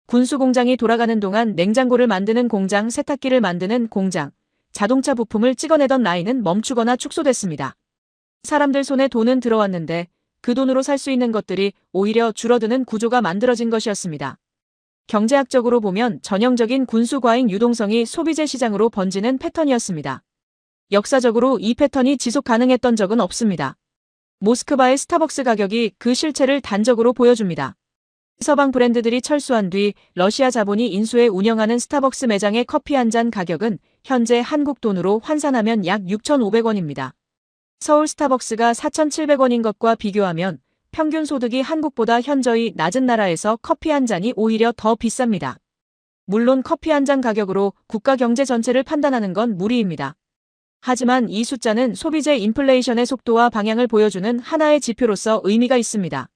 군수 공장이 돌아가는 동안 냉장고를 만드는 공장, 세탁기를 만드는 공장, 자동차 부품을 찍어내던 라인은 멈추거나 축소됐습니다. 사람들 손에 돈은 들어왔는데 그 돈으로 살 수 있는 것들이 오히려 줄어드는 구조가 만들어진 것이었습니다. 경제학적으로 보면 전형적인 군수 과잉 유동성이 소비재 시장으로 번지는 패턴이었습니다. 역사적으로 이 패턴이 지속 가능했던 적은 없습니다. 모스크바의 스타벅스 가격이 그 실체를 단적으로 보여줍니다. 서방 브랜드들이 철수한 뒤 러시아 자본이 인수해 운영하는 스타벅스 매장의 커피 한 잔 가격은 현재 한국 돈으로 환산하면 약 6,500원입니다. 서울 스타벅스가 4,700원인 것과 비교하면 평균 소득이 한국보다 현저히 낮은 나라에서 커피 한 잔이 오히려 더 비쌉니다. 물론 커피 한 잔 가격으로 국가 경제 전체를 판단하는 건 무리입니다. 하지만 이 숫자는 소비재 인플레이션의 속도와 방향을 보여주는 하나의 지표로서 의미가 있습니다.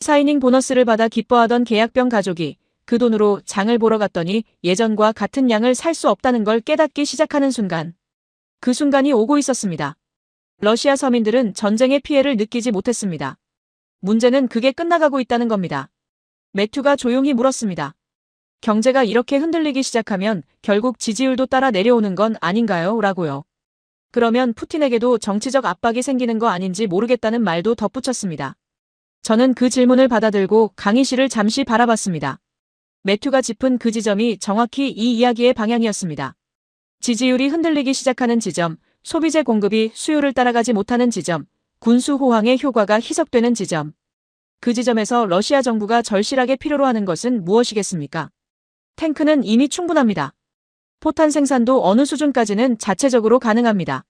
사이닝 보너스를 받아 기뻐하던 계약병 가족이 그 돈으로 장을 보러 갔더니 예전과 같은 양을 살 수 없다는 걸 깨닫기 시작하는 순간. 그 순간이 오고 있었습니다. 러시아 서민들은 전쟁의 피해를 느끼지 못했습니다. 문제는 그게 끝나가고 있다는 겁니다. 매튜가 조용히 물었습니다. 경제가 이렇게 흔들리기 시작하면 결국 지지율도 따라 내려오는 건 아닌가요? 라고요. 그러면 푸틴에게도 정치적 압박이 생기는 거 아닌지 모르겠다는 말도 덧붙였습니다. 저는 그 질문을 받아들고 강희실을 잠시 바라봤습니다. 매튜가 짚은 그 지점이 정확히 이 이야기의 방향이었습니다. 지지율이 흔들리기 시작하는 지점, 소비재 공급이 수요를 따라가지 못하는 지점, 군수 호황의 효과가 희석되는 지점. 그 지점에서 러시아 정부가 절실하게 필요로 하는 것은 무엇이겠습니까? 탱크는 이미 충분합니다. 포탄 생산도 어느 수준까지는 자체적으로 가능합니다.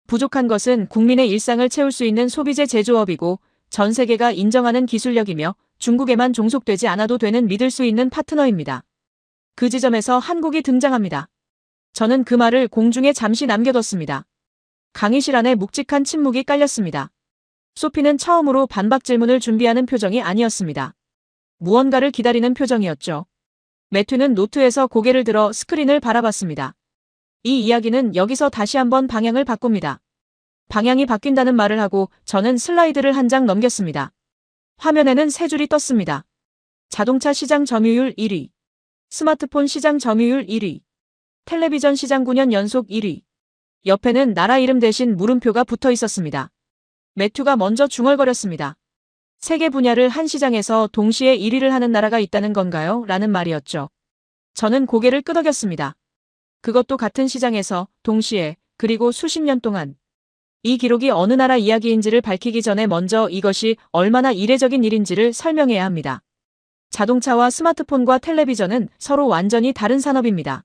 부족한 것은 국민의 일상을 채울 수 있는 소비재 제조업이고 전 세계가 인정하는 기술력이며 중국에만 종속되지 않아도 되는 믿을 수 있는 파트너입니다. 그 지점에서 한국이 등장합니다. 저는 그 말을 공중에 잠시 남겨뒀습니다. 강의실 안에 묵직한 침묵이 깔렸습니다. 소피는 처음으로 반박 질문을 준비하는 표정이 아니었습니다. 무언가를 기다리는 표정이었죠. 매튜는 노트에서 고개를 들어 스크린을 바라봤습니다. 이 이야기는 여기서 다시 한번 방향을 바꿉니다. 방향이 바뀐다는 말을 하고 저는 슬라이드를 한 장 넘겼습니다. 화면에는 세 줄이 떴습니다. 자동차 시장 점유율 1위, 스마트폰 시장 점유율 1위, 텔레비전 시장 9년 연속 1위. 옆에는 나라 이름 대신 물음표가 붙어 있었습니다. 매튜가 먼저 중얼거렸습니다. 세계 분야를 한 시장에서 동시에 1위를 하는 나라가 있다는 건가요? 라는 말이었죠. 저는 고개를 끄덕였습니다. 그것도 같은 시장에서 동시에 그리고 수십 년 동안. 이 기록이 어느 나라 이야기인지를 밝히기 전에 먼저 이것이 얼마나 이례적인 일인지를 설명해야 합니다. 자동차와 스마트폰과 텔레비전은 서로 완전히 다른 산업입니다.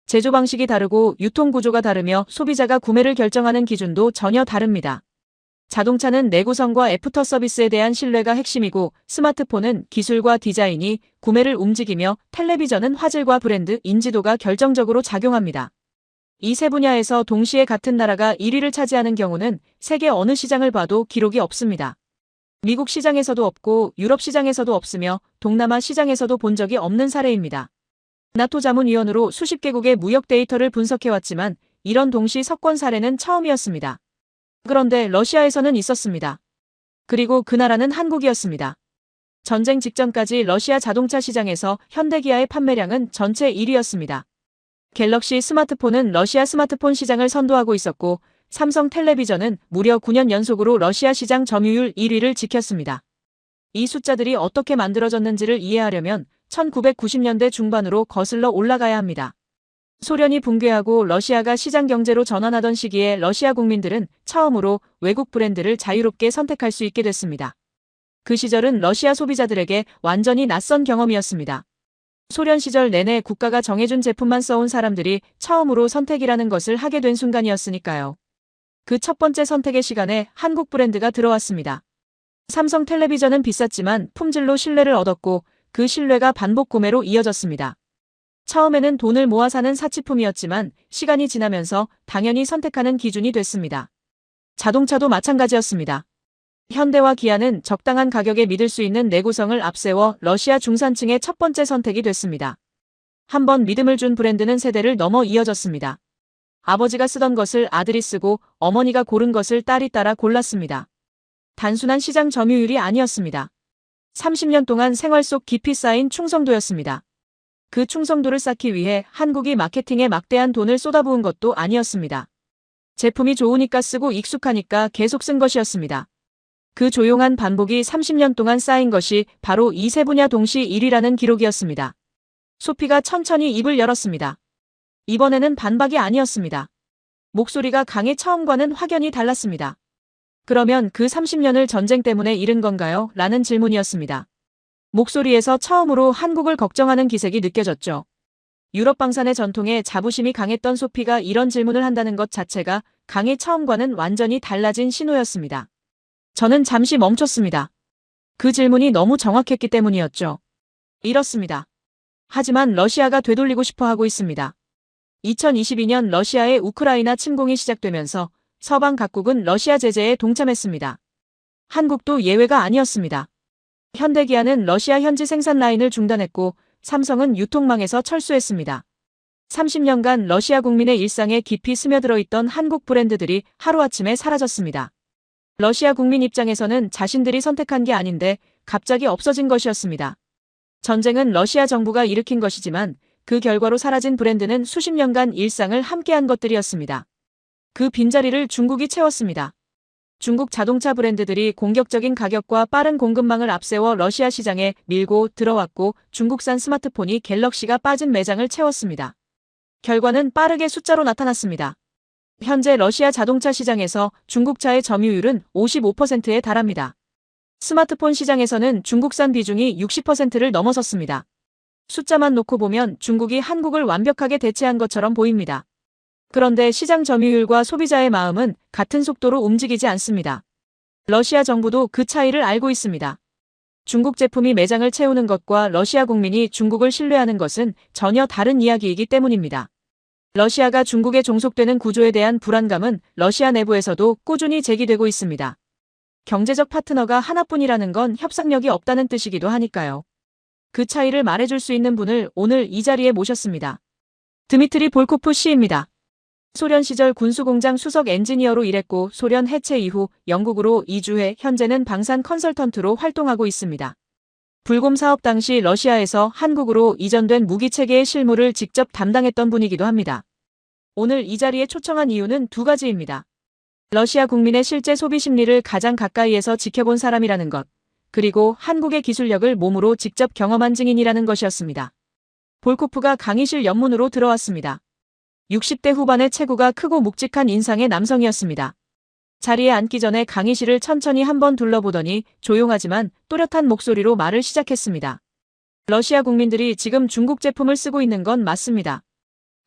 제조 방식이 다르고 유통 구조가 다르며 소비자가 구매를 결정하는 기준도 전혀 다릅니다. 자동차는 내구성과 애프터 서비스에 대한 신뢰가 핵심이고 스마트폰은 기술과 디자인이 구매를 움직이며 텔레비전은 화질과 브랜드 인지도가 결정적으로 작용합니다. 이 세 분야에서 동시에 같은 나라가 1위를 차지하는 경우는 세계 어느 시장을 봐도 기록이 없습니다. 미국 시장에서도 없고 유럽 시장에서도 없으며 동남아 시장에서도 본 적이 없는 사례입니다. 나토 자문위원으로 수십 개국의 무역 데이터를 분석해왔지만 이런 동시 석권 사례는 처음이었습니다. 그런데 러시아에서는 있었습니다. 그리고 그 나라는 한국이었습니다. 전쟁 직전까지 러시아 자동차 시장에서 현대기아의 판매량은 전체 1위였습니다. 갤럭시 스마트폰은 러시아 스마트폰 시장을 선도하고 있었고 삼성 텔레비전은 무려 9년 연속으로 러시아 시장 점유율 1위를 지켰습니다. 이 숫자들이 어떻게 만들어졌는지를 이해하려면 1990년대 중반으로 거슬러 올라가야 합니다. 소련이 붕괴하고 러시아가 시장 경제로 전환하던 시기에 러시아 국민들은 처음으로 외국 브랜드를 자유롭게 선택할 수 있게 됐습니다. 그 시절은 러시아 소비자들에게 완전히 낯선 경험이었습니다. 소련 시절 내내 국가가 정해준 제품만 써온 사람들이 처음으로 선택이라는 것을 하게 된 순간이었으니까요. 그 첫 번째 선택의 시간에 한국 브랜드가 들어왔습니다. 삼성 텔레비전은 비쌌지만 품질로 신뢰를 얻었고 그 신뢰가 반복 구매로 이어졌습니다. 처음에는 돈을 모아 사는 사치품이었지만 시간이 지나면서 당연히 선택하는 기준이 됐습니다. 자동차도 마찬가지였습니다. 현대와 기아는 적당한 가격에 믿을 수 있는 내구성을 앞세워 러시아 중산층의 첫 번째 선택이 됐습니다. 한번 믿음을 준 브랜드는 세대를 넘어 이어졌습니다. 아버지가 쓰던 것을 아들이 쓰고 어머니가 고른 것을 딸이 따라 골랐습니다. 단순한 시장 점유율이 아니었습니다. 30년 동안 생활 속 깊이 쌓인 충성도였습니다. 그 충성도를 쌓기 위해 한국이 마케팅에 막대한 돈을 쏟아부은 것도 아니었습니다. 제품이 좋으니까 쓰고 익숙하니까 계속 쓴 것이었습니다. 그 조용한 반복이 30년 동안 쌓인 것이 바로 이 세 분야 동시 1위라는 기록이었습니다. 소피가 천천히 입을 열었습니다. 이번에는 반박이 아니었습니다. 목소리가 강해 처음과는 확연히 달랐습니다. 그러면 그 30년을 전쟁 때문에 잃은 건가요? 라는 질문이었습니다. 목소리에서 처음으로 한국을 걱정하는 기색이 느껴졌죠. 유럽 방산의 전통에 자부심이 강했던 소피가 이런 질문을 한다는 것 자체가 강의 처음과는 완전히 달라진 신호였습니다. 저는 잠시 멈췄습니다. 그 질문이 너무 정확했기 때문이었죠. 이렇습니다. 하지만 러시아가 되돌리고 싶어 하고 있습니다. 2022년 러시아의 우크라이나 침공이 시작되면서 서방 각국은 러시아 제재에 동참했습니다. 한국도 예외가 아니었습니다. 현대기아는 러시아 현지 생산 라인을 중단했고 삼성은 유통망에서 철수했습니다. 30년간 러시아 국민의 일상에 깊이 스며들어 있던 한국 브랜드들이 하루아침에 사라졌습니다. 러시아 국민 입장에서는 자신들이 선택한 게 아닌데 갑자기 없어진 것이었습니다. 전쟁은 러시아 정부가 일으킨 것이지만 그 결과로 사라진 브랜드는 수십 년간 일상을 함께한 것들이었습니다. 그 빈자리를 중국이 채웠습니다. 중국 자동차 브랜드들이 공격적인 가격과 빠른 공급망을 앞세워 러시아 시장에 밀고 들어왔고 중국산 스마트폰이 갤럭시가 빠진 매장을 채웠습니다. 결과는 빠르게 숫자로 나타났습니다. 현재 러시아 자동차 시장에서 중국차의 점유율은 55%에 달합니다. 스마트폰 시장에서는 중국산 비중이 60%를 넘어섰습니다. 숫자만 놓고 보면 중국이 한국을 완벽하게 대체한 것처럼 보입니다. 그런데 시장 점유율과 소비자의 마음은 같은 속도로 움직이지 않습니다. 러시아 정부도 그 차이를 알고 있습니다. 중국 제품이 매장을 채우는 것과 러시아 국민이 중국을 신뢰하는 것은 전혀 다른 이야기이기 때문입니다. 러시아가 중국에 종속되는 구조에 대한 불안감은 러시아 내부에서도 꾸준히 제기되고 있습니다. 경제적 파트너가 하나뿐이라는 건 협상력이 없다는 뜻이기도 하니까요. 그 차이를 말해줄 수 있는 분을 오늘 이 자리에 모셨습니다. 드미트리 볼코프 씨입니다. 소련 시절 군수공장 수석 엔지니어로 일했고 소련 해체 이후 영국으로 이주해 현재는 방산 컨설턴트로 활동하고 있습니다. 불곰 사업 당시 러시아에서 한국으로 이전된 무기체계의 실무를 직접 담당했던 분이기도 합니다. 오늘 이 자리에 초청한 이유는 두 가지입니다. 러시아 국민의 실제 소비 심리를 가장 가까이에서 지켜본 사람이라는 것, 그리고 한국의 기술력을 몸으로 직접 경험한 증인이라는 것이었습니다. 볼코프가 강의실 옆문으로 들어왔습니다. 60대 후반의 체구가 크고 묵직한 인상의 남성이었습니다. 자리에 앉기 전에 강의실을 천천히 한번 둘러보더니 조용하지만 또렷한 목소리로 말을 시작했습니다. 러시아 국민들이 지금 중국 제품을 쓰고 있는 건 맞습니다.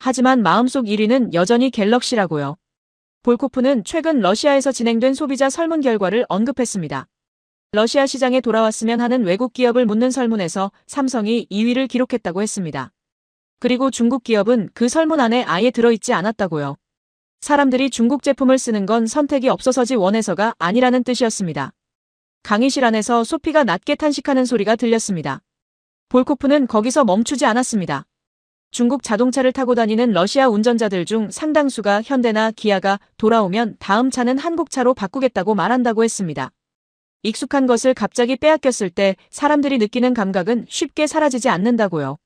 하지만 마음속 1위는 여전히 갤럭시라고요. 볼코프는 최근 러시아에서 진행된 소비자 설문 결과를 언급했습니다. 러시아 시장에 돌아왔으면 하는 외국 기업을 묻는 설문에서 삼성이 2위를 기록했다고 했습니다. 그리고 중국 기업은 그 설문 안에 아예 들어있지 않았다고요. 사람들이 중국 제품을 쓰는 건 선택이 없어서지 원해서가 아니라는 뜻이었습니다. 강의실 안에서 소피가 낮게 탄식하는 소리가 들렸습니다. 볼코프는 거기서 멈추지 않았습니다. 중국 자동차를 타고 다니는 러시아 운전자들 중 상당수가 현대나 기아가 돌아오면 다음 차는 한국 차로 바꾸겠다고 말한다고 했습니다. 익숙한 것을 갑자기 빼앗겼을 때 사람들이 느끼는 감각은 쉽게 사라지지 않는다고요.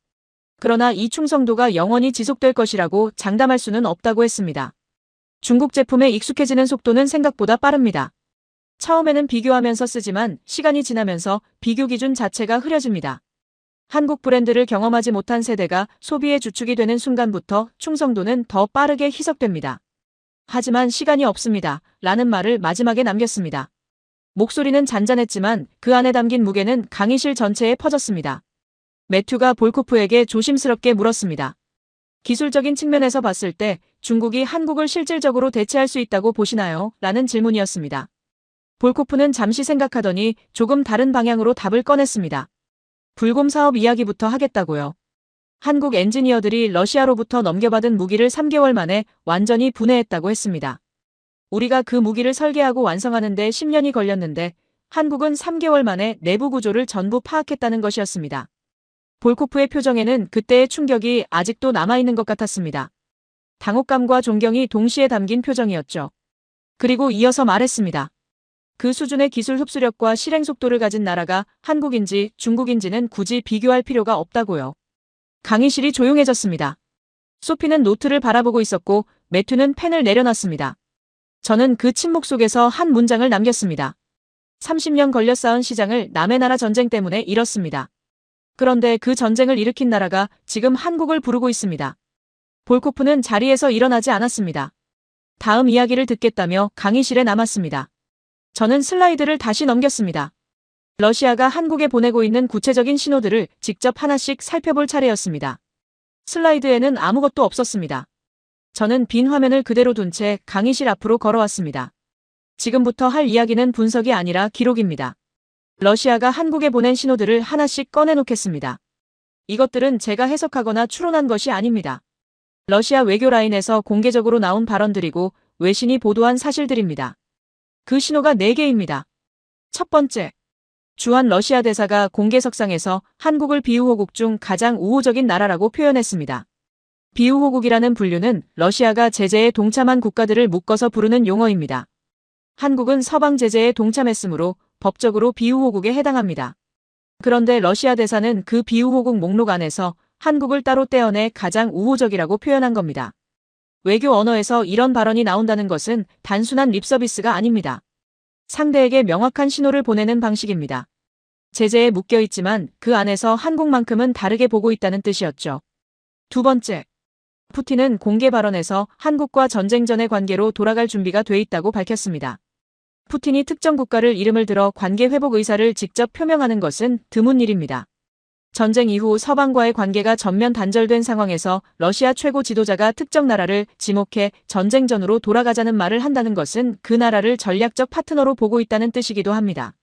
그러나 이 충성도가 영원히 지속될 것이라고 장담할 수는 없다고 했습니다. 중국 제품에 익숙해지는 속도는 생각보다 빠릅니다. 처음에는 비교하면서 쓰지만 시간이 지나면서 비교 기준 자체가 흐려집니다. 한국 브랜드를 경험하지 못한 세대가 소비의 주축이 되는 순간부터 충성도는 더 빠르게 희석됩니다. 하지만 시간이 없습니다. 라는 말을 마지막에 남겼습니다. 목소리는 잔잔했지만 그 안에 담긴 무게는 강의실 전체에 퍼졌습니다. 매튜가 볼코프에게 조심스럽게 물었습니다. 기술적인 측면에서 봤을 때 중국이 한국을 실질적으로 대체할 수 있다고 보시나요? 라는 질문이었습니다. 볼코프는 잠시 생각하더니 조금 다른 방향으로 답을 꺼냈습니다. 불곰 사업 이야기부터 하겠다고요. 한국 엔지니어들이 러시아로부터 넘겨받은 무기를 3개월 만에 완전히 분해했다고 했습니다. 우리가 그 무기를 설계하고 완성하는데 10년이 걸렸는데 한국은 3개월 만에 내부 구조를 전부 파악했다는 것이었습니다. 볼코프의 표정에는 그때의 충격이 아직도 남아있는 것 같았습니다. 당혹감과 존경이 동시에 담긴 표정이었죠. 그리고 이어서 말했습니다. 그 수준의 기술 흡수력과 실행 속도를 가진 나라가 한국인지 중국인지는 굳이 비교할 필요가 없다고요. 강의실이 조용해졌습니다. 소피는 노트를 바라보고 있었고 매튜는 펜을 내려놨습니다. 저는 그 침묵 속에서 한 문장을 남겼습니다. 30년 걸려 쌓은 시장을 남의 나라 전쟁 때문에 잃었습니다. 그런데 그 전쟁을 일으킨 나라가 지금 한국을 부르고 있습니다. 볼코프는 자리에서 일어나지 않았습니다. 다음 이야기를 듣겠다며 강의실에 남았습니다. 저는 슬라이드를 다시 넘겼습니다. 러시아가 한국에 보내고 있는 구체적인 신호들을 직접 하나씩 살펴볼 차례였습니다. 슬라이드에는 아무것도 없었습니다. 저는 빈 화면을 그대로 둔 채 강의실 앞으로 걸어왔습니다. 지금부터 할 이야기는 분석이 아니라 기록입니다. 러시아가 한국에 보낸 신호들을 하나씩 꺼내놓겠습니다. 이것들은 제가 해석하거나 추론한 것이 아닙니다. 러시아 외교 라인에서 공개적으로 나온 발언들이고 외신이 보도한 사실들입니다. 그 신호가 4개입니다. 첫 번째, 주한 러시아 대사가 공개석상에서 한국을 비우호국 중 가장 우호적인 나라라고 표현했습니다. 비우호국이라는 분류는 러시아가 제재에 동참한 국가들을 묶어서 부르는 용어입니다. 한국은 서방 제재에 동참했으므로 법적으로 비우호국에 해당합니다. 그런데 러시아 대사는 그 비우호국 목록 안에서 한국을 따로 떼어내 가장 우호적이라고 표현한 겁니다. 외교 언어에서 이런 발언이 나온다는 것은 단순한 립서비스가 아닙니다. 상대에게 명확한 신호를 보내는 방식입니다. 제재에 묶여있지만 그 안에서 한국만큼은 다르게 보고 있다는 뜻이었죠. 두 번째, 푸틴은 공개 발언에서 한국과 전쟁 전의 관계로 돌아갈 준비가 돼 있다고 밝혔습니다. 푸틴이 특정 국가를 이름을 들어 관계 회복 의사를 직접 표명하는 것은 드문 일입니다. 전쟁 이후 서방과의 관계가 전면 단절된 상황에서 러시아 최고 지도자가 특정 나라를 지목해 전쟁전으로 돌아가자는 말을 한다는 것은 그 나라를 전략적 파트너로 보고 있다는 뜻이기도 합니다.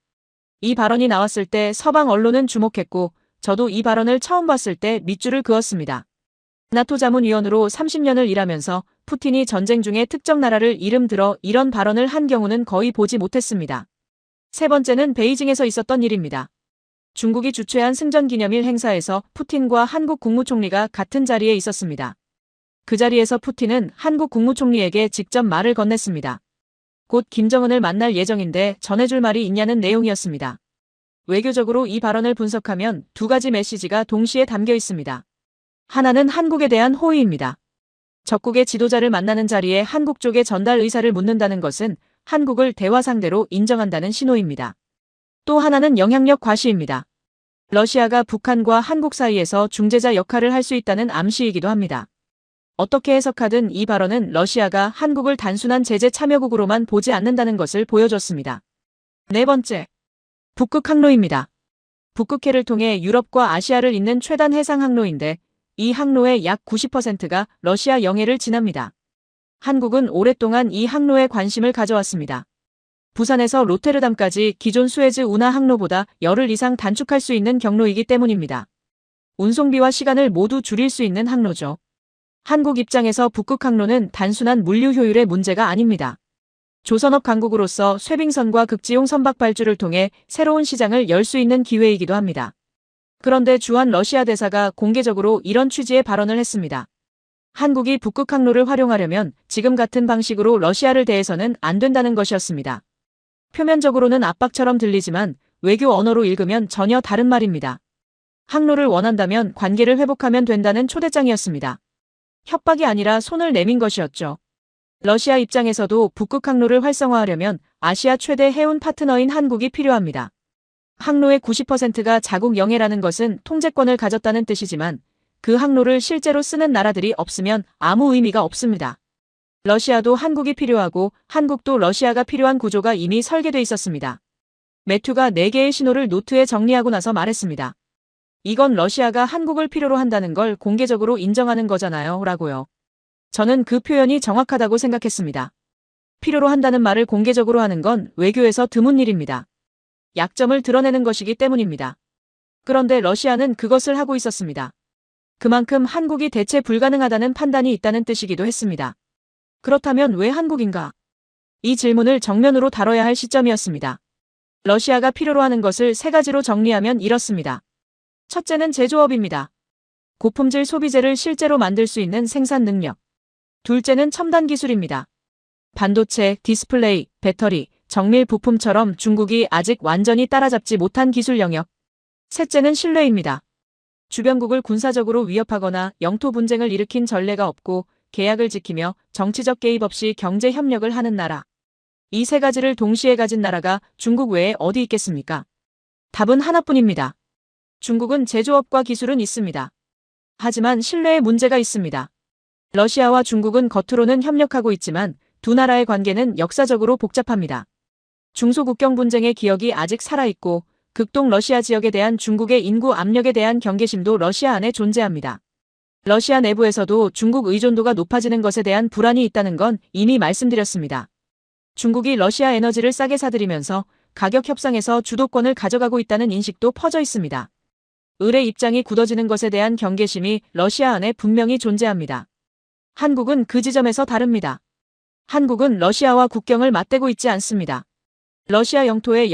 이 발언이 나왔을 때 서방 언론은 주목했고 저도 이 발언을 처음 봤을 때 밑줄을 그었습니다. 나토 자문위원으로 30년을 일하면서 푸틴이 전쟁 중에 특정 나라를 이름 들어 이런 발언을 한 경우는 거의 보지 못했습니다. 세 번째는 베이징에서 있었던 일입니다. 중국이 주최한 승전기념일 행사에서 푸틴과 한국 국무총리가 같은 자리에 있었습니다. 그 자리에서 푸틴은 한국 국무총리에게 직접 말을 건넸습니다. 곧 김정은을 만날 예정인데 전해줄 말이 있냐는 내용이었습니다. 외교적으로 이 발언을 분석하면 두 가지 메시지가 동시에 담겨 있습니다. 하나는 한국에 대한 호의입니다. 적국의 지도자를 만나는 자리에 한국 쪽의 전달 의사를 묻는다는 것은 한국을 대화 상대로 인정한다는 신호입니다. 또 하나는 영향력 과시입니다. 러시아가 북한과 한국 사이에서 중재자 역할을 할 수 있다는 암시이기도 합니다. 어떻게 해석하든 이 발언은 러시아가 한국을 단순한 제재 참여국으로만 보지 않는다는 것을 보여줬습니다. 네 번째, 북극 항로입니다. 북극해를 통해 유럽과 아시아를 잇는 최단 해상 항로인데 이 항로의 약 90%가 러시아 영해를 지납니다. 한국은 오랫동안 이 항로에 관심을 가져왔습니다. 부산에서 로테르담까지 기존 수에즈 운하 항로보다 열흘 이상 단축할 수 있는 경로이기 때문입니다. 운송비와 시간을 모두 줄일 수 있는 항로죠. 한국 입장에서 북극 항로는 단순한 물류 효율의 문제가 아닙니다. 조선업 강국으로서 쇠빙선과 극지용 선박 발주를 통해 새로운 시장을 열 수 있는 기회이기도 합니다. 그런데 주한 러시아 대사가 공개적으로 이런 취지의 발언을 했습니다. 한국이 북극 항로를 활용하려면 지금 같은 방식으로 러시아를 대해서는 안 된다는 것이었습니다. 표면적으로는 압박처럼 들리지만 외교 언어로 읽으면 전혀 다른 말입니다. 항로를 원한다면 관계를 회복하면 된다는 초대장이었습니다. 협박이 아니라 손을 내민 것이었죠. 러시아 입장에서도 북극 항로를 활성화하려면 아시아 최대 해운 파트너인 한국이 필요합니다. 항로의 90%가 자국 영해라는 것은 통제권을 가졌다는 뜻이지만 그 항로를 실제로 쓰는 나라들이 없으면 아무 의미가 없습니다. 러시아도 한국이 필요하고 한국도 러시아가 필요한 구조가 이미 설계돼 있었습니다. 매튜가 4개의 신호를 노트에 정리하고 나서 말했습니다. 이건 러시아가 한국을 필요로 한다는 걸 공개적으로 인정하는 거잖아요. 라고요. 저는 그 표현이 정확하다고 생각했습니다. 필요로 한다는 말을 공개적으로 하는 건 외교에서 드문 일입니다. 약점을 드러내는 것이기 때문입니다. 그런데 러시아는 그것을 하고 있었습니다. 그만큼 한국이 대체 불가능하다는 판단이 있다는 뜻이기도 했습니다. 그렇다면 왜 한국인가? 이 질문을 정면으로 다뤄야 할 시점이었습니다. 러시아가 필요로 하는 것을 세 가지로 정리하면 이렇습니다. 첫째는 제조업입니다. 고품질 소비재를 실제로 만들 수 있는 생산 능력. 둘째는 첨단 기술입니다. 반도체, 디스플레이, 배터리, 정밀 부품처럼 중국이 아직 완전히 따라잡지 못한 기술 영역. 셋째는 신뢰입니다. 주변국을 군사적으로 위협하거나 영토 분쟁을 일으킨 전례가 없고 계약을 지키며 정치적 개입 없이 경제 협력을 하는 나라. 이 세 가지를 동시에 가진 나라가 중국 외에 어디 있겠습니까? 답은 하나뿐입니다. 중국은 제조업과 기술은 있습니다. 하지만 신뢰에 문제가 있습니다. 러시아와 중국은 겉으로는 협력하고 있지만 두 나라의 관계는 역사적으로 복잡합니다. 중소국경 분쟁의 기억이 아직 살아있고 극동 러시아 지역에 대한 중국의 인구 압력에 대한 경계심도 러시아 안에 존재합니다. 러시아 내부에서도 중국 의존도가 높아지는 것에 대한 불안이 있다는 건 이미 말씀드렸습니다. 중국이 러시아 에너지를 싸게 사들이면서 가격 협상에서 주도권을 가져가고 있다는 인식도 퍼져 있습니다. 을의 입장이 굳어지는 것에 대한 경계심이 러시아 안에 분명히 존재합니다. 한국은 그 지점에서 다릅니다. 한국은 러시아와 국경을 맞대고 있지 않습니다. 러시아 영토에